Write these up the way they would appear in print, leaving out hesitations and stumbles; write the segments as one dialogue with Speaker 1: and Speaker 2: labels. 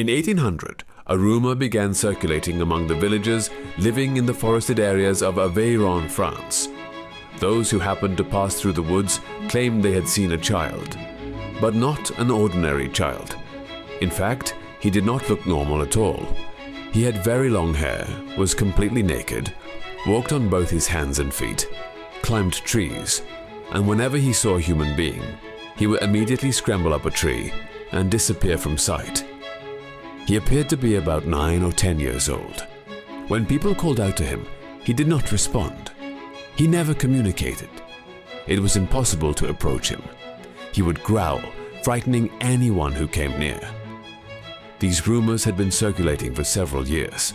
Speaker 1: In 1800, a rumor began circulating among the villagers living in the forested areas of Aveyron, France. Those who happened to pass through the woods claimed they had seen a child, but not an ordinary child. In fact, he did not look normal at all. He had very long hair, was completely naked, walked on both his hands and feet, climbed trees, and whenever he saw a human being, he would immediately scramble up a tree and disappear from sight. He appeared to be about 9 or 10 years old. When people called out to him, he did not respond. He never communicated. It was impossible to approach him. He would growl, frightening anyone who came near. These rumors had been circulating for several years.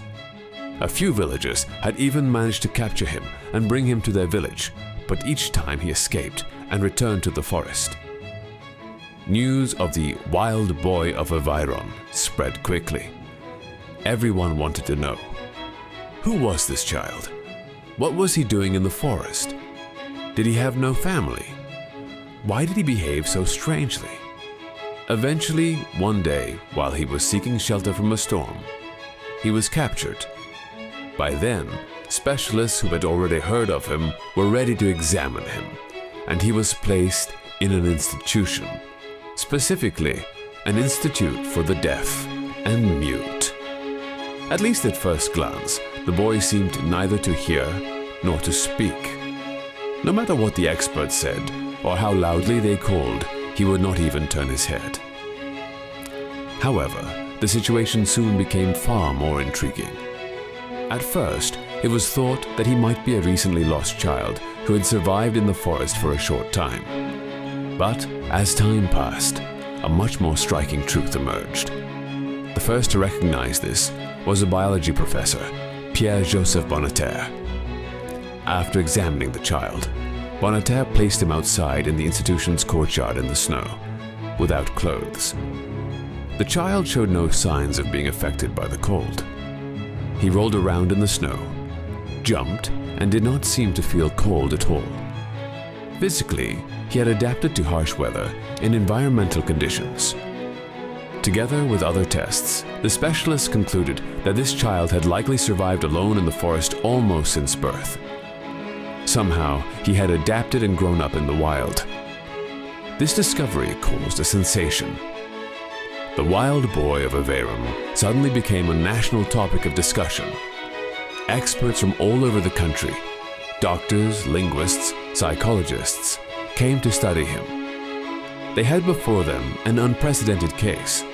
Speaker 1: A few villagers had even managed to capture him and bring him to their village, but each time he escaped and returned to the forest. News of the wild boy of Aveyron spread quickly. Everyone wanted to know, who was this child? What was he doing in the forest? Did he have no family? Why did he behave so strangely? Eventually, one day, while he was seeking shelter from a storm, he was captured. By then, specialists who had already heard of him were ready to examine him, and he was placed in an institution. Specifically, an institute for the deaf and mute. At least at first glance, the boy seemed neither to hear nor to speak. No matter what the experts said or how loudly they called, he would not even turn his head. However, the situation soon became far more intriguing. At first, it was thought that he might be a recently lost child who had survived in the forest for a short time. But as time passed, a much more striking truth emerged. The first to recognize this was a biology professor, Pierre-Joseph Bonneterre. After examining the child, Bonneterre placed him outside in the institution's courtyard in the snow, without clothes. The child showed no signs of being affected by the cold. He rolled around in the snow, jumped, and did not seem to feel cold at all. Physically, he had adapted to harsh weather and environmental conditions. Together with other tests, the specialists concluded that this child had likely survived alone in the forest almost since birth. Somehow, he had adapted and grown up in the wild. This discovery caused a sensation. The wild boy of Aveyron suddenly became a national topic of discussion. Experts from all over the country, doctors, linguists, psychologists, came to study him. They had before them an unprecedented case,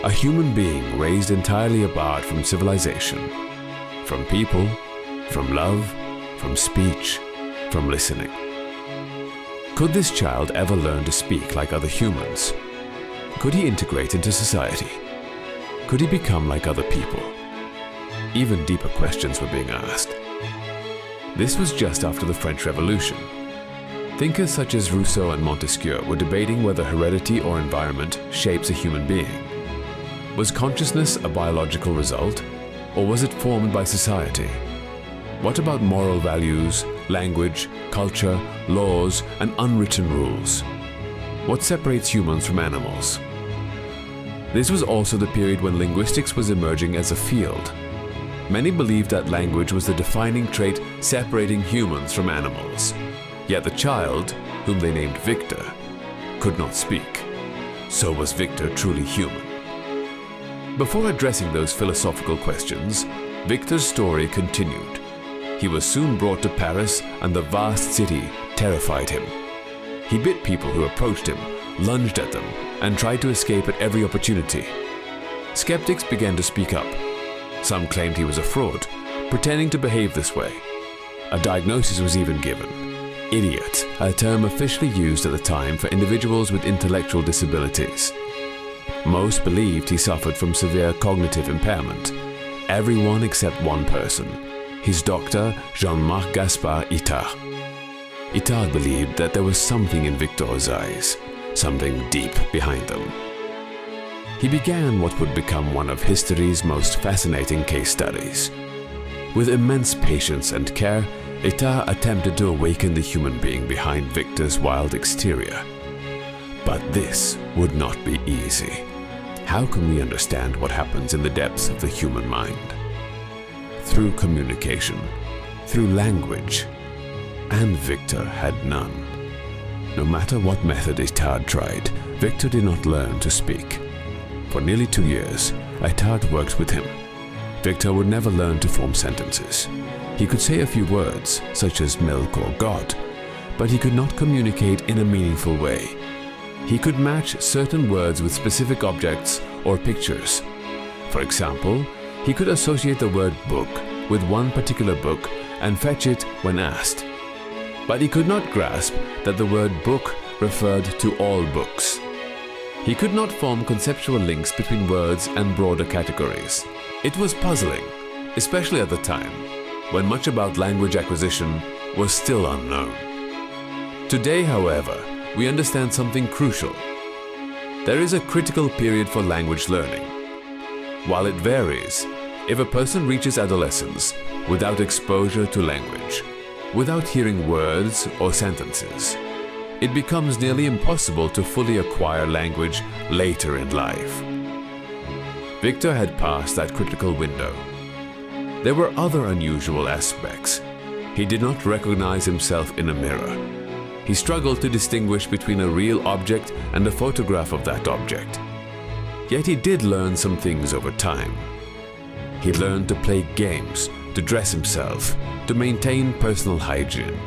Speaker 1: a human being raised entirely apart from civilization, from people, from love, from speech, from listening. Could this child ever learn to speak like other humans? Could he integrate into society? Could he become like other people? Even deeper questions were being asked. This was just after the French Revolution. Thinkers such as Rousseau and Montesquieu were debating whether heredity or environment shapes a human being. Was consciousness a biological result, or was it formed by society? What about moral values, language, culture, laws, and unwritten rules? What separates humans from animals? This was also the period when linguistics was emerging as a field. Many believed that language was the defining trait separating humans from animals. Yet the child, whom they named Victor, could not speak. So was Victor truly human? Before addressing those philosophical questions, Victor's story continued. He was soon brought to Paris, and the vast city terrified him. He bit people who approached him, lunged at them, and tried to escape at every opportunity. Skeptics began to speak up. Some claimed he was a fraud, pretending to behave this way. A diagnosis was even given. Idiot, a term officially used at the time for individuals with intellectual disabilities. Most believed he suffered from severe cognitive impairment. Everyone except one person, his doctor, Jean-Marc Gaspard Itard. Itard believed that there was something in Victor's eyes, something deep behind them. He began what would become one of history's most fascinating case studies. With immense patience and care, Itard attempted to awaken the human being behind Victor's wild exterior. But this would not be easy. How can we understand what happens in the depths of the human mind? Through communication, through language, and Victor had none. No matter what method Itard tried, Victor did not learn to speak. For nearly 2 years, Itard worked with him. Victor would never learn to form sentences. He could say a few words, such as milk or God, but he could not communicate in a meaningful way. He could match certain words with specific objects or pictures. For example, he could associate the word book with one particular book and fetch it when asked. But he could not grasp that the word book referred to all books. He could not form conceptual links between words and broader categories. It was puzzling, especially at the time, when much about language acquisition was still unknown. Today, however, we understand something crucial. There is a critical period for language learning. While it varies, if a person reaches adolescence without exposure to language, without hearing words or sentences, it becomes nearly impossible to fully acquire language later in life. Victor had passed that critical window. There were other unusual aspects. He did not recognize himself in a mirror. He struggled to distinguish between a real object and a photograph of that object. Yet he did learn some things over time. He learned to play games, to dress himself, to maintain personal hygiene.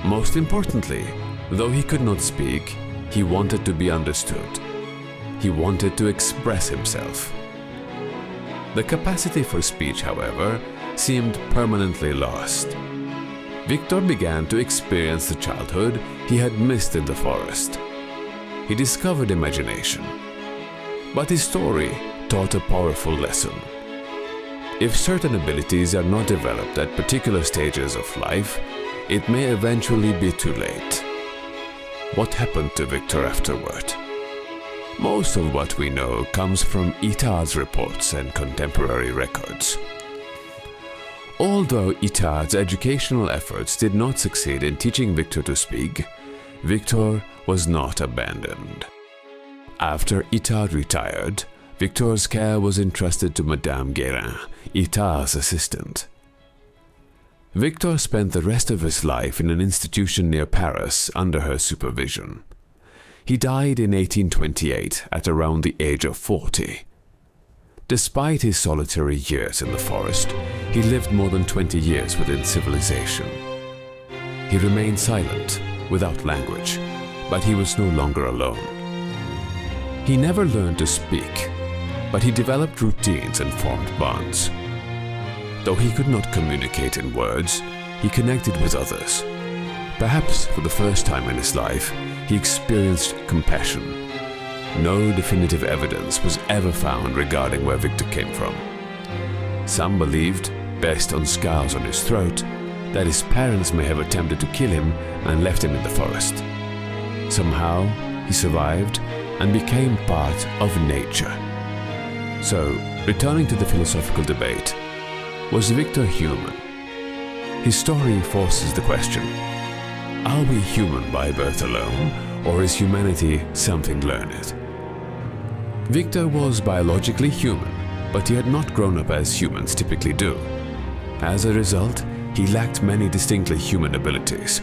Speaker 1: Most importantly, though he could not speak, he wanted to be understood. He wanted to express himself. The capacity for speech, however, seemed permanently lost. Victor began to experience the childhood he had missed in the forest. He discovered imagination. But his story taught a powerful lesson. If certain abilities are not developed at particular stages of life, it may eventually be too late. What happened to Victor afterward? Most of what we know comes from Itard's reports and contemporary records. Although Itard's educational efforts did not succeed in teaching Victor to speak, Victor was not abandoned. After Itard retired, Victor's care was entrusted to Madame Guérin, Itard's assistant. Victor spent the rest of his life in an institution near Paris under her supervision. He died in 1828 at around the age of 40. Despite his solitary years in the forest, he lived more than 20 years within civilization. He remained silent, without language, but he was no longer alone. He never learned to speak, but he developed routines and formed bonds. Though he could not communicate in words, he connected with others. Perhaps for the first time in his life, he experienced compassion. No definitive evidence was ever found regarding where Victor came from. Some believed, based on scars on his throat, that his parents may have attempted to kill him and left him in the forest. Somehow, he survived and became part of nature. So, returning to the philosophical debate, was Victor human? His story forces the question, are we human by birth alone, or is humanity something learned? Victor was biologically human, but he had not grown up as humans typically do. As a result, he lacked many distinctly human abilities.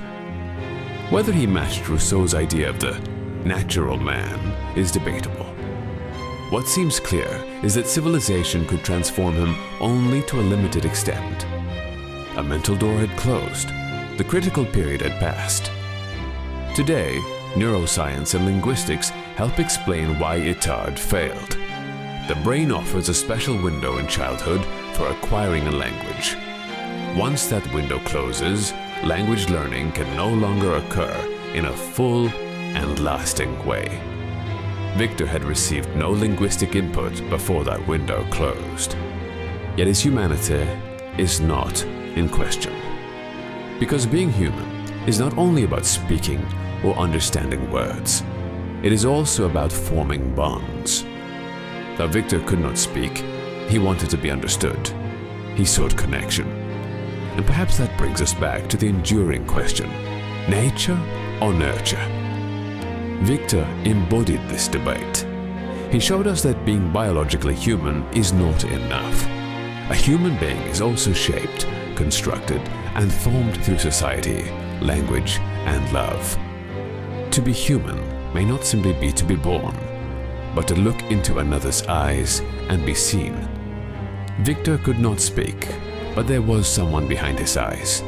Speaker 1: Whether he matched Rousseau's idea of the natural man is debatable. What seems clear is that civilization could transform him only to a limited extent. A mental door had closed. The critical period had passed. Today, neuroscience and linguistics help explain why Itard failed. The brain offers a special window in childhood for acquiring a language. Once that window closes, language learning can no longer occur in a full and lasting way. Victor had received no linguistic input before that window closed. Yet his humanity is not in question. Because being human is not only about speaking or understanding words, it is also about forming bonds. Though Victor could not speak, he wanted to be understood. He sought connection. And perhaps that brings us back to the enduring question, nature or nurture? Victor embodied this debate. He showed us that being biologically human is not enough. A human being is also shaped, constructed, and formed through society, language, and love. To be human may not simply be to be born, but to look into another's eyes and be seen. Victor could not speak, but there was someone behind his eyes,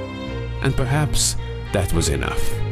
Speaker 1: and perhaps that was enough.